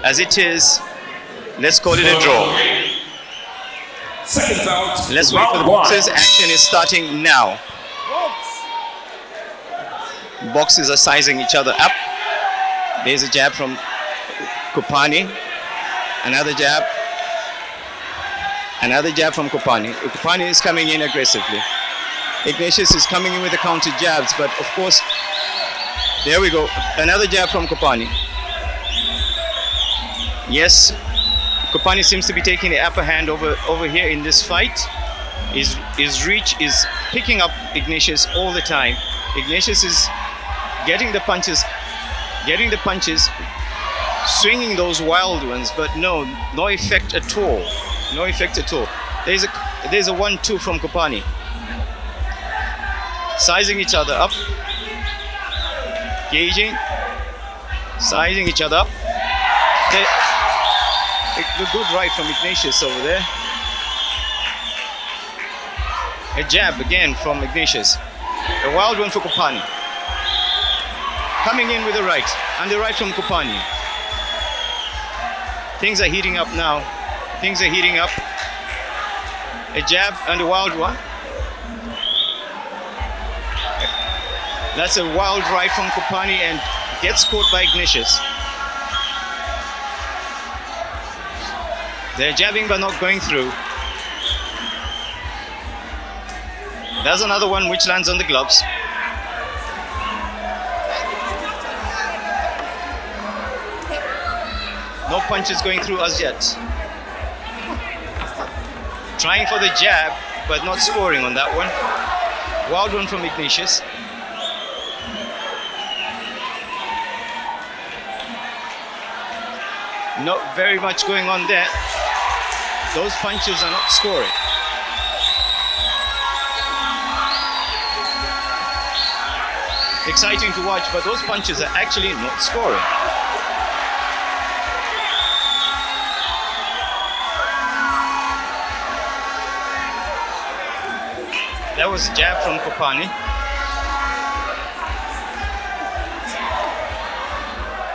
As it is, let's call it a draw. Seconds out. Let's wait for the boxes. Action is starting now. Boxes are sizing each other up. There's a jab from Kupani. Another jab. Another jab from Kupani. Kupani is coming in aggressively. Ignitious is coming in with the counter jabs, but of course, there we go. Another jab from Kupani. Yes, Kupani seems to be taking the upper hand over here in this fight. His reach is picking up Ignitious all the time. Ignitious is getting the punches, swinging those wild ones, but no effect at all. No effect at all. There's a 1-2 from Kupani. Sizing each other up. Gauging. Sizing each other up. A good right from Ignitious over there. A jab again from Ignitious. A wild one for Kupani. Coming in with a right. And the right from Kupani. Things are heating up now. Things are heating up. A jab and a wild one. That's a wild right from Kupani and gets caught by Ignitious. They're jabbing but not going through. There's another one which lands on the gloves. No punches going through as yet. Trying for the jab, but not scoring on that one. Wild one from Ignitious. Not very much going on there. Those punches are not scoring. Exciting to watch, but those punches are actually not scoring. That was a jab from Kupani.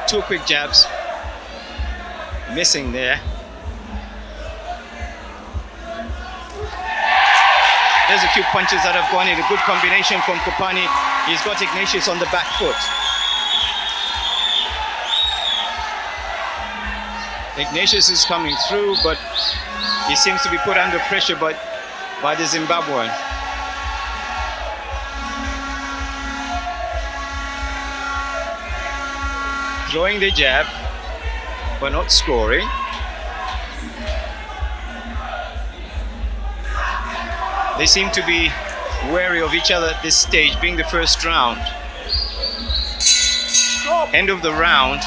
Two quick jabs. Missing there. There's a few punches that have gone in. A good combination from Kupani. He's got Ignitious on the back foot. Ignitious is coming through, but he seems to be put under pressure by the Zimbabwean. Throwing the jab, but not scoring. They seem to be wary of each other at this stage, being the first round. End of the round.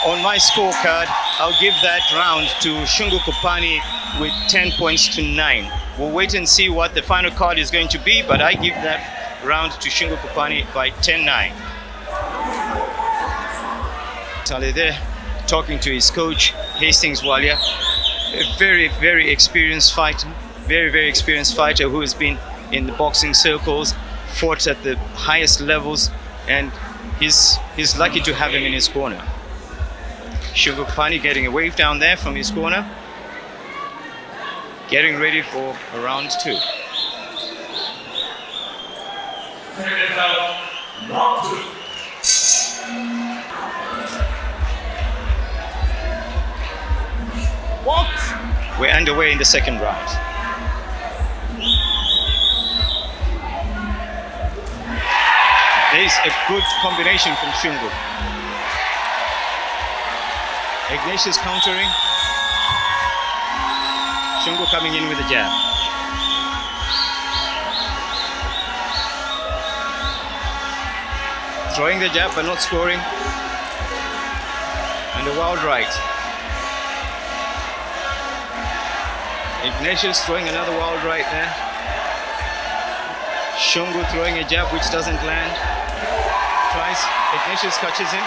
On my scorecard, I'll give that round to Shungu Kupani with 10 points to 9. We'll wait and see what the final card is going to be, but I give that round to Shungu Kupani by 10-9. Mutale there, talking to his coach, Hastings Walia, a very, very experienced fighter, very experienced fighter who has been in the boxing circles, fought at the highest levels, and he's lucky to have him in his corner. Shungu Kupani getting a wave down there from his corner, getting ready for round 2. We're underway in the second round. There's a good combination from Shungu. Ignitious countering. Shungu coming in with a jab. Throwing the jab but not scoring. And a wild right. Ignitious throwing another wild right there. Shungu throwing a jab which doesn't land. Tries, Ignitious catches him,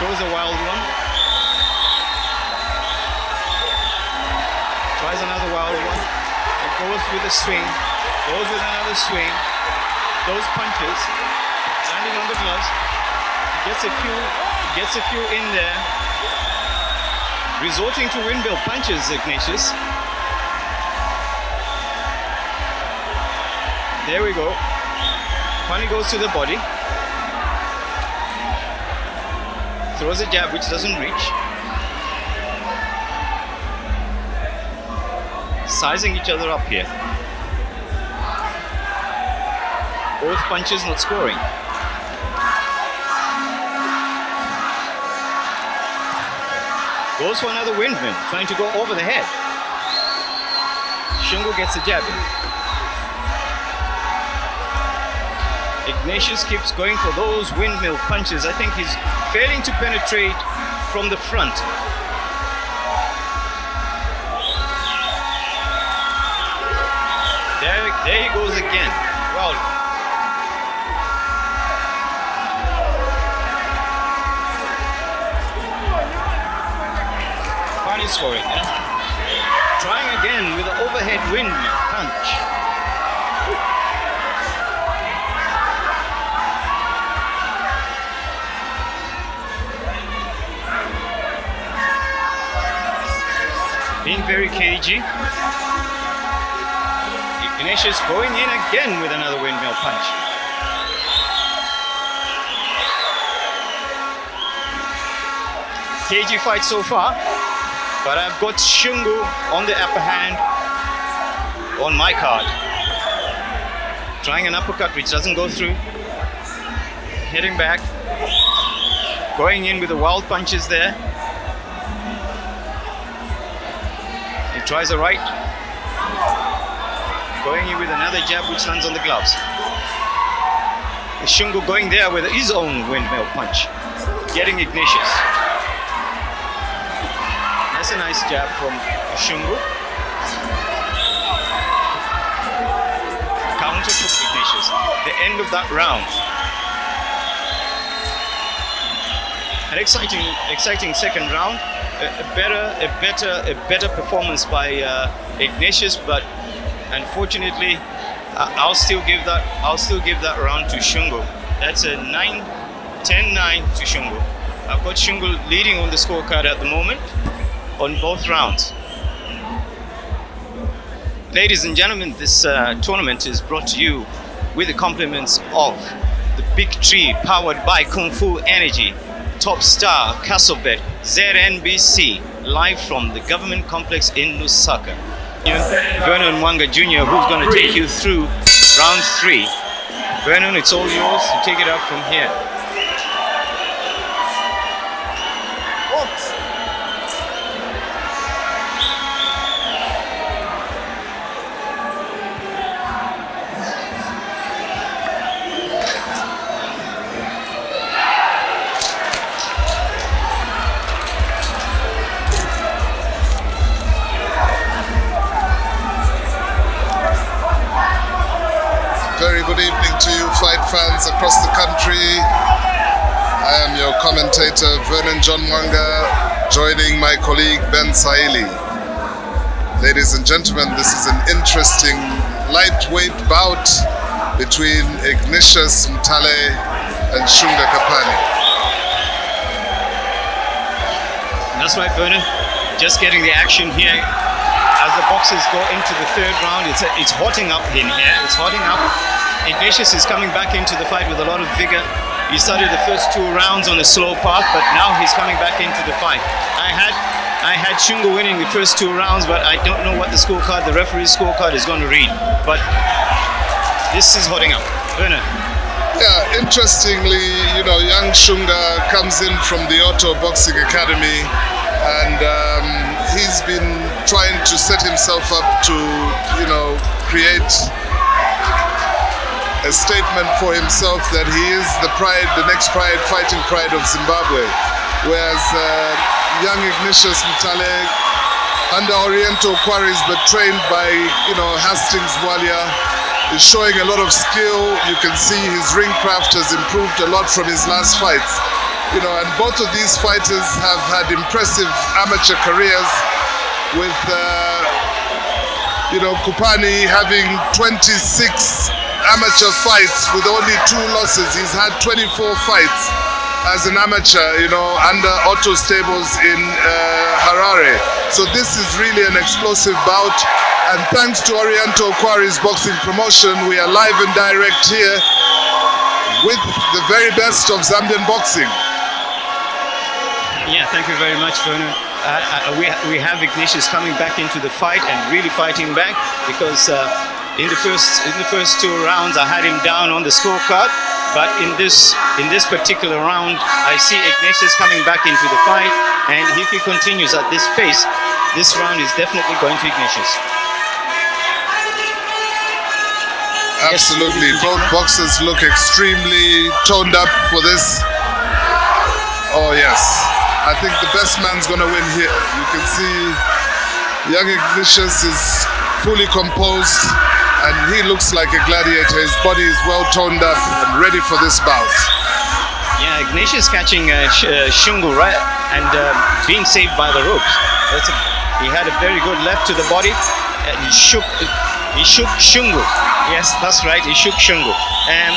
throws a wild one. Tries another wild one. It goes with a swing, goes with another swing. Those punches, landing on the gloves. Gets a few in there. resorting to windmill punches, Ignitious. There we go. Kupani goes to the body. Throws a jab which doesn't reach. Sizing each other up here. Both punches not scoring. Goes for another windmill, trying to go over the head. Shungu gets a jab in. Ignitious keeps going for those windmill punches. I think he's failing to penetrate from the front. There he goes again. Well, Kupani scoring, yeah? Trying again with an overhead windmill punch. Being very cagey. Ignitious going in again with another windmill punch. Cagey fight so far, but I've got Shungu on the upper hand on my card. Trying an uppercut which doesn't go through. Heading back. Going in with the wild punches there. He tries a right. Going in with another jab which lands on the gloves. Shungu going there with his own windmill punch. Getting Ignitious. That's a nice jab from Shungu. Counter from Ignitious. The end of that round. An exciting second round. A better performance by Ignitious, but unfortunately, I'll still give that round to Shungu. That's a 10-9 to Shungu. I've got Shungu leading on the scorecard at the moment on both rounds. Ladies and gentlemen, this tournament is brought to you with the compliments of the Big Tree, powered by Kung Fu Energy, Top Star, Castlebet, ZNBC, live from the government complex in Lusaka. Vernon Mwanga Jr., who's going to take you through round 3. Vernon, it's all yours to take it up from here. Very good evening to you, fight fans across the country. I am your commentator, Vernon John Mwanga, joining my colleague Ben Saili. Ladies and gentlemen, this is an interesting lightweight bout between Ignitious Mutale and Shungu Kupani. That's right, Vernon. Just getting the action here. As the boxers go into the third round, it's hotting up in here. It's hotting up. Ignitious is coming back into the fight with a lot of vigor. He started the first 2 rounds on a slow path, but now he's coming back into the fight. I had Shungu winning the first 2 rounds, but I don't know what the scorecard, the referee's scorecard, is going to read. But this is hotting up. Werner. Yeah, interestingly, young Shungu comes in from the Auto Boxing Academy, and he's been trying to set himself up to, create a statement for himself that he is the next fighting pride of Zimbabwe. Whereas young Ignitious Mutale, under Oriental quarries but trained by, Hastings Bwalia, is showing a lot of skill. You can see his ring craft has improved a lot from his last fights. And both of these fighters have had impressive amateur careers, with Kupani having 26 amateur fights with only 2 losses. He's had 24 fights as an amateur, under Auto Stables in Harare. Harare. So this is really an explosive bout. And thanks to Oriental Quarries Boxing Promotion, we are live and direct here with the very best of Zambian boxing. Yeah, thank you very much, Vernon. We have Ignitious coming back into the fight and really fighting back, because in the first 2 rounds I had him down on the scorecard, but in this particular round I see Ignitious coming back into the fight, and if he continues at this pace, this round is definitely going to Ignitious. Absolutely, both boxers look extremely toned up for this. Oh yes, I think the best man's gonna win here. You can see young Ignitious is fully composed and he looks like a gladiator. His body is well toned up and ready for this bout. Yeah, Ignitious catching Shungu, right, and being saved by the ropes. He had a very good left to the body, and he shook Shungu. Yes, that's right, he shook Shungu. And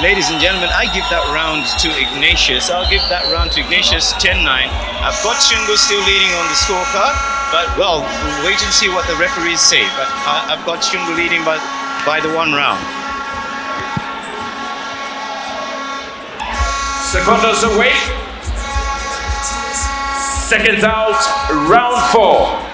ladies and gentlemen, I give that round to Ignitious. I'll give that round to Ignitious 10-9. I've got Shungu still leading on the scorecard, but well, we'll wait and see what the referees say. But I've got Shungu leading by the 1 round. Seconds away. Seconds out, round 4.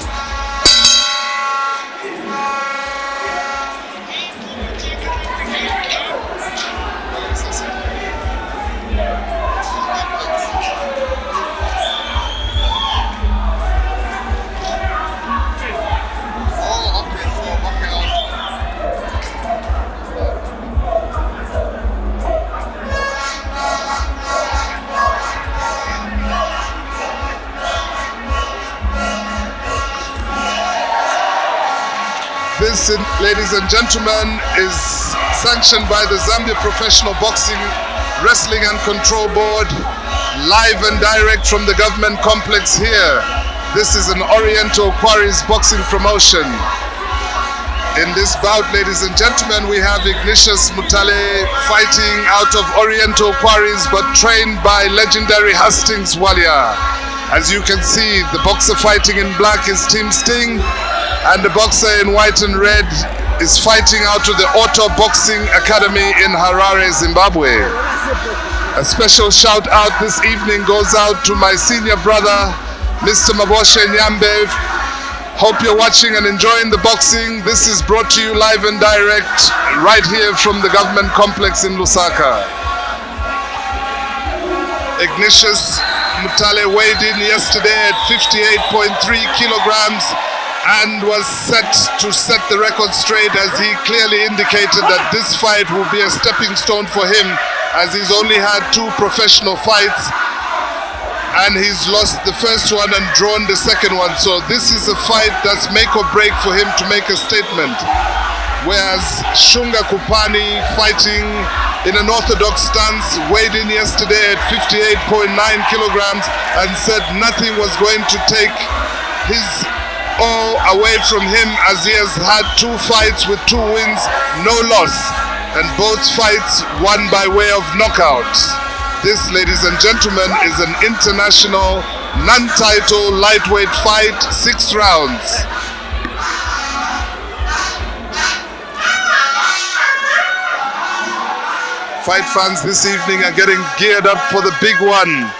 This, ladies and gentlemen, is sanctioned by the Zambia Professional Boxing, Wrestling and Control Board, live and direct from the government complex here. This is an Oriental Quarries boxing promotion. In this bout, ladies and gentlemen, we have Ignitious Mutale fighting out of Oriental Quarries, but trained by legendary Hastings Walia. As you can see, the boxer fighting in black is Team Sting, and the boxer in white and red is fighting out of the Auto Boxing Academy in Harare, Zimbabwe. A special shout out this evening goes out to my senior brother, Mr. Maboshe Nyambe. Hope you're watching and enjoying the boxing. This is brought to you live and direct right here from the government complex in Lusaka. Ignitious Mutale weighed in yesterday at 58.3 kilograms and was set to set the record straight, as he clearly indicated that this fight will be a stepping stone for him, as he's only had 2 professional fights and he's lost the first one and drawn the second one. So this is a fight that's make or break for him to make a statement. Whereas Shungu Kupani, fighting in an orthodox stance, weighed in yesterday at 58.9 kilograms and said nothing was going to take his all away from him, as he has had 2 fights with 2 wins, no loss, and both fights won by way of knockout. This, ladies and gentlemen, is an international non-title lightweight fight, 6 rounds. Fight fans this evening are getting geared up for the big one.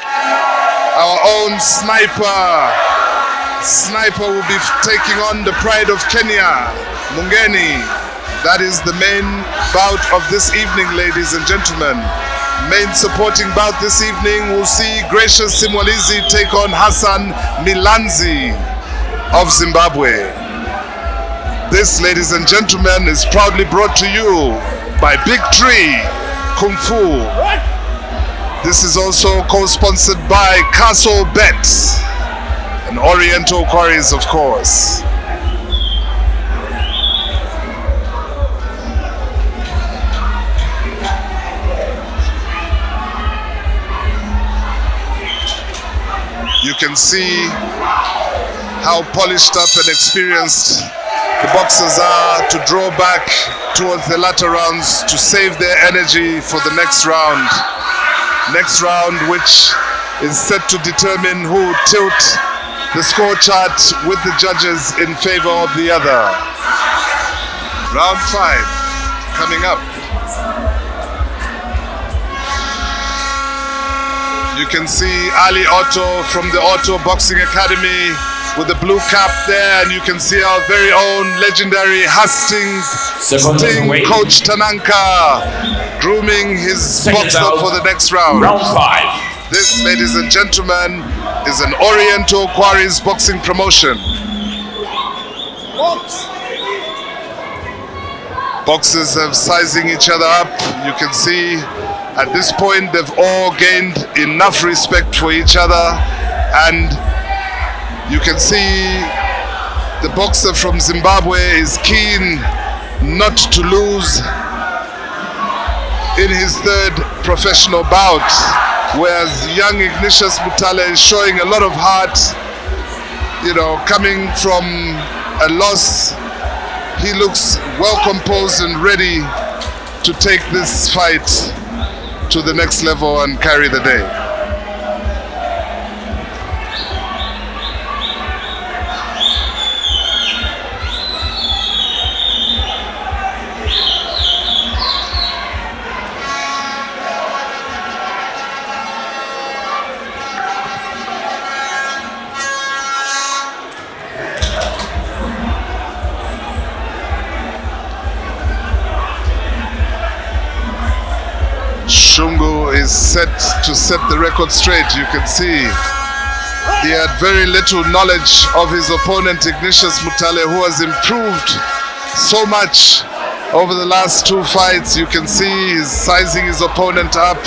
Our own Sniper will be taking on the pride of Kenya, Mungeni. That is the main bout of this evening, ladies and gentlemen. Main supporting bout this evening will see Gracious Simwalizi take on Hassan Milanzi of Zimbabwe. This, ladies and gentlemen, is proudly brought to you by Big Tree Kung Fu. This is also co-sponsored by Castle Bet and Oriental Quarries, of course. You can see how polished up and experienced the boxers are to draw back towards the latter rounds to save their energy for the next round. Next round, which is set to determine who tilt the score chart with the judges in favor of the other. Round 5 coming up. You can see Ali Otto from the Otto Boxing Academy with the blue cap there, and you can see our very own legendary Hastings Sting coach Tananka grooming his boxer for the next round. Round 5. This, ladies and gentlemen, is an Oriental Quarries boxing promotion. Boxers have sizing each other up. You can see at this point they've all gained enough respect for each other, and you can see the boxer from Zimbabwe is keen not to lose in his 3rd professional bout, whereas young Ignitious Mutale is showing a lot of heart, you know, coming from a loss. He looks well composed and ready to take this fight to the next level and carry the day. Shungu is set to set the record straight. You can see he had very little knowledge of his opponent Ignitious Mutale, who has improved so much over the last 2 fights. You can see he's sizing his opponent up.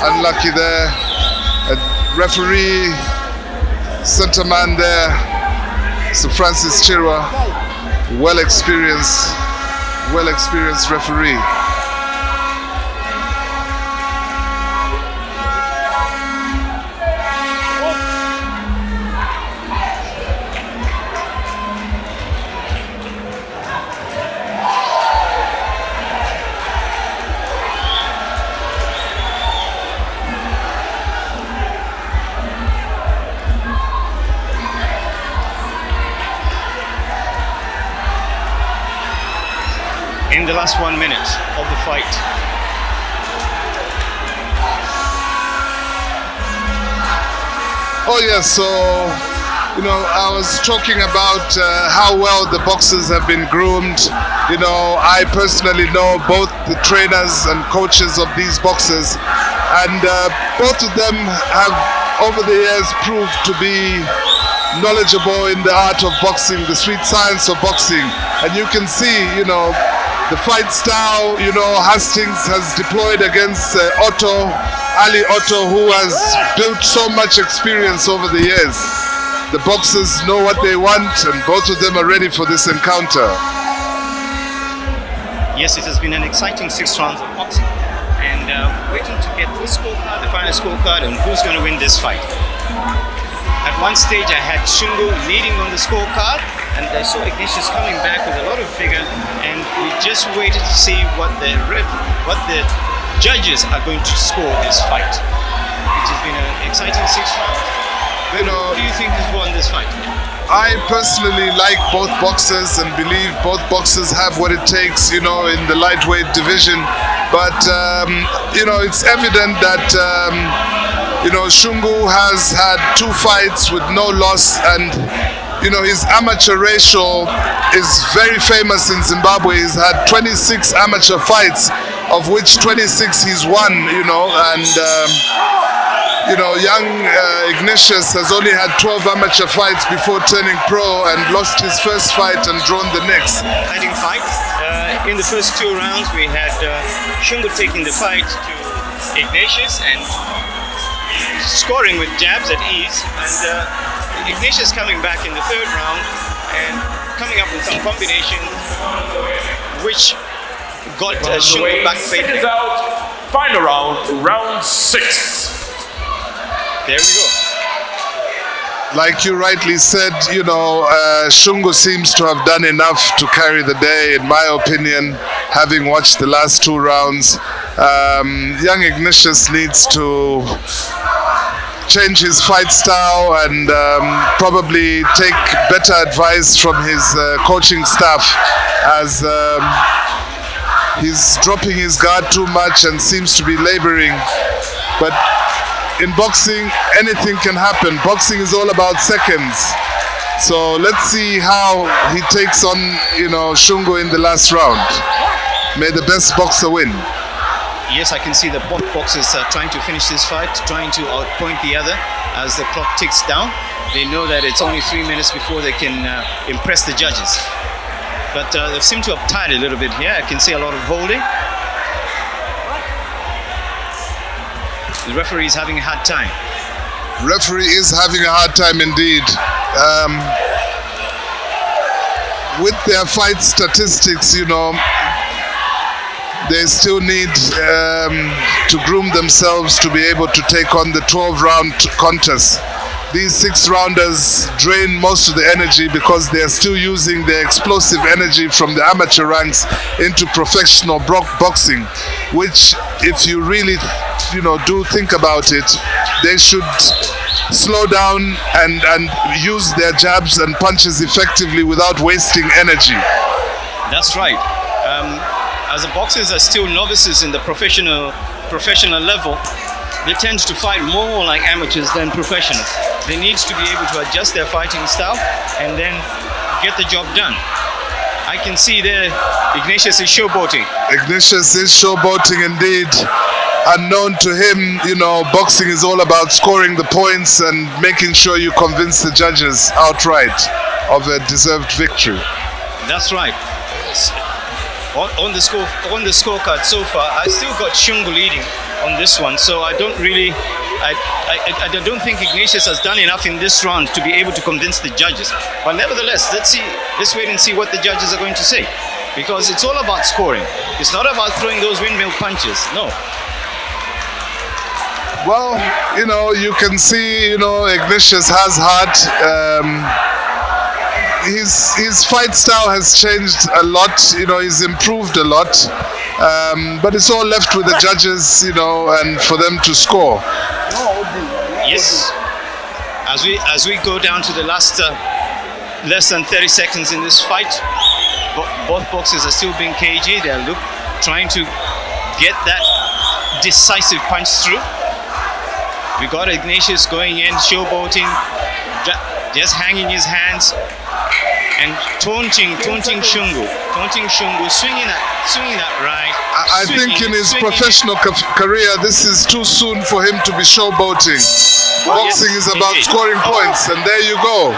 Unlucky there. A referee, center man there, Sir Francis Chirwa, well experienced referee. In the last 1 minute of the fight. Oh yes, so you know, I was talking about how well the boxers have been groomed. You know, I personally know both the trainers and coaches of these boxers, and both of them have over the years proved to be knowledgeable in the art of boxing, the sweet science of boxing. And you can see, you know, the fight style, you know, Hastings has deployed against Ali Otto, who has built so much experience over the years. The boxers know what they want, and both of them are ready for this encounter. Yes, it has been an exciting 6 rounds of boxing, and waiting to get the scorecard, the final scorecard, and who's going to win this fight. At one stage, I had Shungu leading on the scorecard, and I saw Ignitious coming back with a lot of vigor, and we just waited to see what the judges are going to score this fight. It has been an exciting 6 rounds. You know, who do you think has won this fight? I personally like both boxers and believe both boxers have what it takes, you know, in the lightweight division. But you know, it's evident that you know, Shungu has had 2 fights with no loss, and you know, his amateur ratio is very famous in Zimbabwe. He's had 26 amateur fights, of which 26 he's won, you know, and you know, young Ignitious has only had 12 amateur fights before turning pro, and lost his first fight and drawn the next. Exciting fight. In the first 2 rounds, we had Shungu taking the fight to Ignitious and scoring with jabs at ease, and Ignitious coming back in the 3rd round and coming up with some combinations which got Shungu back fading. Seconds out, final round, round 6. There we go. Like you rightly said, you know, Shungu seems to have done enough to carry the day, in my opinion, having watched the last 2 rounds. Young Ignitious needs to change his fight style and probably take better advice from his coaching staff, as he's dropping his guard too much and seems to be laboring. But in boxing, anything can happen. Boxing is all about seconds. So let's see how he takes on, Shungu in the last round. May the best boxer win. Yes, I can see that both boxers are trying to finish this fight, trying to outpoint the other as the clock ticks down. They know that it's only 3 minutes before they can impress the judges. But they seem to have tired a little bit here. I can see a lot of holding. The referee is having a hard time. Referee is having a hard time indeed. With their fight statistics, they still need to groom themselves to be able to take on the 12-round contest. These 6-rounders drain most of the energy because they are still using their explosive energy from the amateur ranks into professional boxing, which, if you really do think about it, they should slow down and use their jabs and punches effectively without wasting energy. That's right. As the boxers are still novices in the professional level, they tend to fight more like amateurs than professionals. They need to be able to adjust their fighting style and then get the job done. I can see there Ignitious is showboating. Ignitious is showboating indeed. Unknown to him, boxing is all about scoring the points and making sure you convince the judges outright of a deserved victory. That's right. On the scorecard so far, I still got Shungu leading on this one, so I don't really, I don't think Ignatius has done enough in this round to be able to convince the judges. But nevertheless, let's wait and see what the judges are going to say, because it's all about scoring. It's not about throwing those windmill punches. No. Well, you can see, Ignatius has heart. His fight style has changed a lot. He's improved a lot. But it's all left with the judges, and for them to score. Yes. As we go down to the last less than 30 seconds in this fight, both boxers are still being cagey. They're trying to get that decisive punch through. We got Ignatius going in, showboating, just hanging his hands and taunting Shungu, swinging that right. I think in his professional career, this is too soon for him to be showboating. Boxing is about scoring points, and there you go.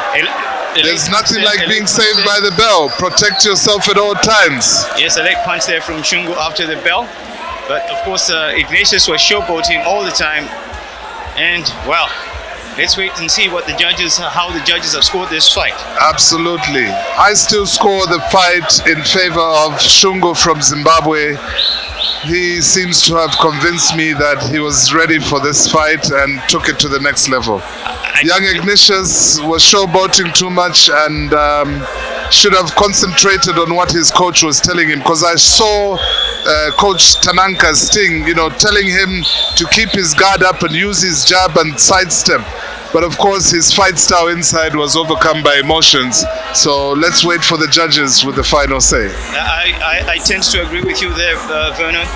There's nothing like being saved by the bell. Protect yourself at all times. Yes, a leg punch there from Shungu after the bell. But of course, Ignatius was showboating all the time. And well, let's wait and see how the judges have scored this fight. Absolutely. I still score the fight in favor of Shungu from Zimbabwe. He seems to have convinced me that he was ready for this fight and took it to the next level. Young Ignitious was showboating too much and should have concentrated on what his coach was telling him, because I saw Coach Tananka's sting, telling him to keep his guard up and use his jab and sidestep. But of course, his fight style inside was overcome by emotions. So let's wait for the judges with the final say. I tend to agree with you there, Vernon.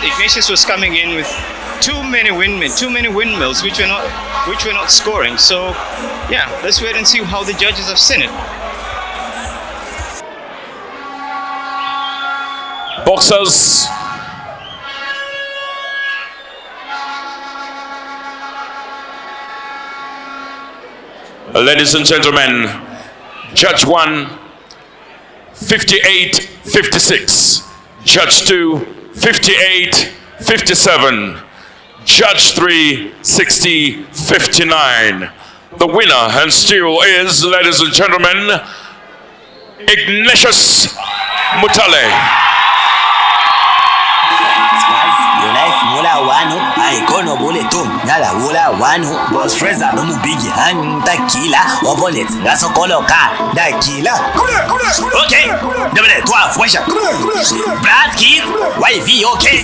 Ignatius was coming in with too many windmills, which were not scoring. So yeah, let's wait and see how the judges have seen it. Boxers, ladies and gentlemen, Judge 1, 58-56. Judge 2, 58-57. Judge 3, 60-59. The winner and still is, ladies and gentlemen, Ignitious Mutale. Mula wanu, aikono bole tum, yala wula wanu, boss Freza no mu bigi hanta kila, obolet, gaso koloka, da kila. Okay, double toi, foucha. Brad Kid, why okay?